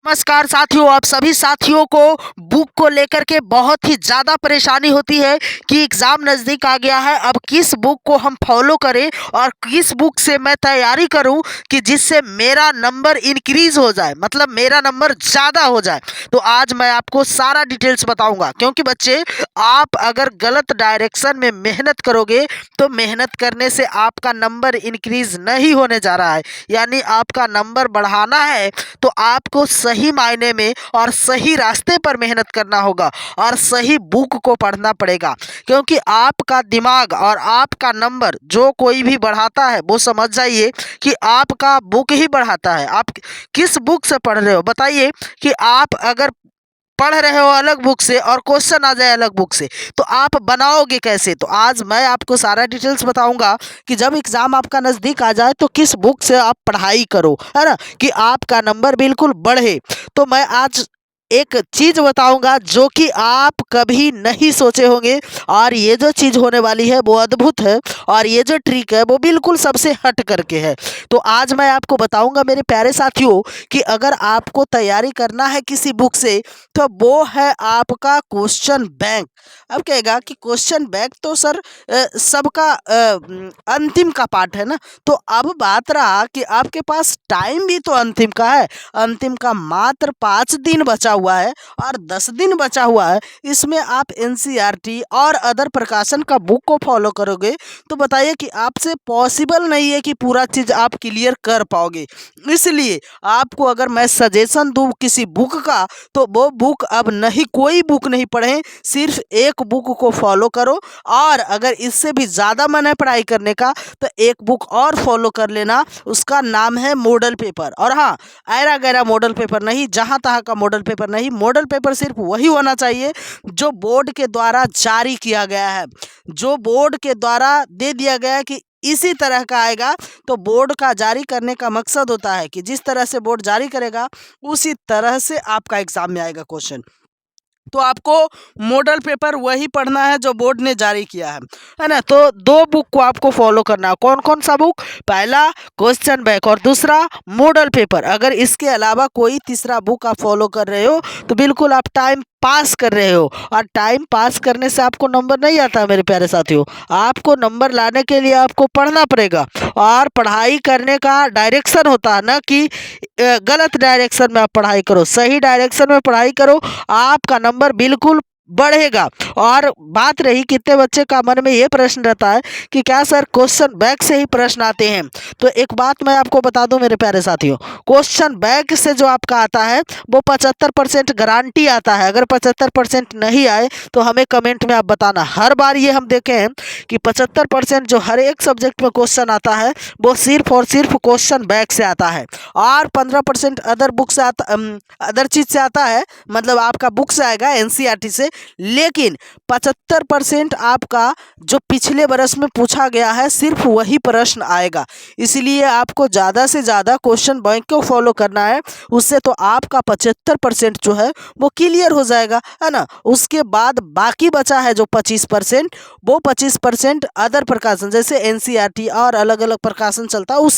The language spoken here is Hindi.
नमस्कार साथियों, आप सभी साथियों को बुक को लेकर के बहुत ही ज़्यादा परेशानी होती है कि एग्ज़ाम नज़दीक आ गया है। अब किस बुक को हम फॉलो करें और किस बुक से मैं तैयारी करूं कि जिससे मेरा नंबर इंक्रीज़ हो जाए, मतलब मेरा नंबर ज़्यादा हो जाए। तो आज मैं आपको सारा डिटेल्स बताऊंगा, क्योंकि बच्चे, आप अगर गलत डायरेक्शन में मेहनत करोगे तो मेहनत करने से आपका नंबर इंक्रीज़ नहीं होने जा रहा है। यानी आपका नंबर बढ़ाना है तो आपको सही मायने में और सही रास्ते पर मेहनत करना होगा और सही बुक को पढ़ना पड़ेगा, क्योंकि आपका दिमाग और आपका नंबर जो कोई भी बढ़ाता है वो समझ जाइए कि आपका बुक ही बढ़ाता है। आप किस बुक से पढ़ रहे हो बताइए। कि आप अगर पढ़ रहे हो अलग बुक से और क्वेश्चन आ जाए अलग बुक से, तो आप बनाओगे कैसे? तो आज मैं आपको सारा डिटेल्स बताऊंगा कि जब एग्ज़ाम आपका नज़दीक आ जाए तो किस बुक से आप पढ़ाई करो, है ना, कि आपका नंबर बिल्कुल बढ़े। तो मैं आज एक चीज़ बताऊंगा जो कि आप कभी नहीं सोचे होंगे, और ये जो चीज़ होने वाली है वो अद्भुत है, और ये जो ट्रिक है वो बिल्कुल सबसे हट करके है। तो आज मैं आपको बताऊंगा मेरे प्यारे साथियों कि अगर आपको तैयारी करना है किसी बुक से तो वो है आपका क्वेश्चन बैंक। अब कहेगा कि क्वेश्चन बैंक तो सर सबका अंतिम का पार्ट है ना। तो अब बात रहा कि आपके पास टाइम भी तो अंतिम का है। अंतिम का मात्र 5 दिन बचा हुआ है और 10 दिन बचा हुआ है। इसमें आप एनसीईआरटी और अदर प्रकाशन का बुक को फॉलो करोगे तो बताइए कि आपसे पॉसिबल नहीं है कि पूरा चीज़ आप क्लियर कर पाओगे। इसलिए आपको अगर मैं सजेशन दूँ किसी बुक का, तो वो बुक अब नहीं, कोई बुक नहीं पढ़ें, सिर्फ एक बुक को फॉलो करो। और अगर इससे भी ज़्यादा मन है पढ़ाई करने का तो एक बुक और फॉलो कर लेना, उसका नाम है मॉडल पेपर। और हाँ, ऐरा गैरा मॉडल पेपर नहीं, जहाँ तहाँ का मॉडल पेपर नहीं। मॉडल पेपर सिर्फ वही होना चाहिए जो बोर्ड के द्वारा जारी किया गया है, जो बोर्ड के द्वारा दे दिया गया है कि इसी तरह का आएगा। तो बोर्ड का जारी करने का मकसद होता है कि जिस तरह से बोर्ड जारी करेगा उसी तरह से आपका एग्जाम में आएगा क्वेश्चन। तो आपको मॉडल पेपर वही पढ़ना है जो बोर्ड ने जारी किया है ना। तो दो बुक को आपको फॉलो करना है। कौन कौन सा बुक? पहला क्वेश्चन बैंक और दूसरा मॉडल पेपर। अगर इसके अलावा कोई तीसरा बुक आप फॉलो कर रहे हो तो बिल्कुल आप टाइम पास कर रहे हो, और टाइम पास करने से आपको नंबर नहीं आता मेरे प्यारे साथियों। आपको नंबर लाने के लिए आपको पढ़ना पड़ेगा, और पढ़ाई करने का डायरेक्शन होता है ना कि गलत डायरेक्शन में आप पढ़ाई करो, सही डायरेक्शन में पढ़ाई करो, आपका नंबर बिल्कुल बढ़ेगा। और बात रही कितने बच्चे का मन में ये प्रश्न रहता है कि क्या सर क्वेश्चन बैंक से ही प्रश्न आते हैं, तो एक बात मैं आपको बता दूं मेरे प्यारे साथियों, क्वेश्चन बैंक से जो आपका आता है वो 75% गारंटी आता है। अगर 75% नहीं आए तो हमें कमेंट में आप बताना। हर बार ये हम देखे हैं कि 75% जो हर एक सब्जेक्ट में क्वेश्चन आता है वो सिर्फ और सिर्फ क्वेश्चन बैंक से आता है, और 15% अदर बुक से आता, अदर चीज़ से आता है, मतलब आपका बुक से आएगा एनसीईआरटी से। लेकिन 75% आपका जो पिछले बरस में पूछा गया है सिर्फ वही प्रश्न आएगा। इसलिए आपको ज़्यादा से ज़्यादा क्वेश्चन बैंक को फॉलो करना है, उससे तो आपका 75% जो है वो क्लियर हो जाएगा, है ना। उसके बाद बाकी बचा है जो 25%, वो 25% अदर प्रकाशन जैसे एनसीईआरटी और अलग अलग प्रकाशन चलता है उस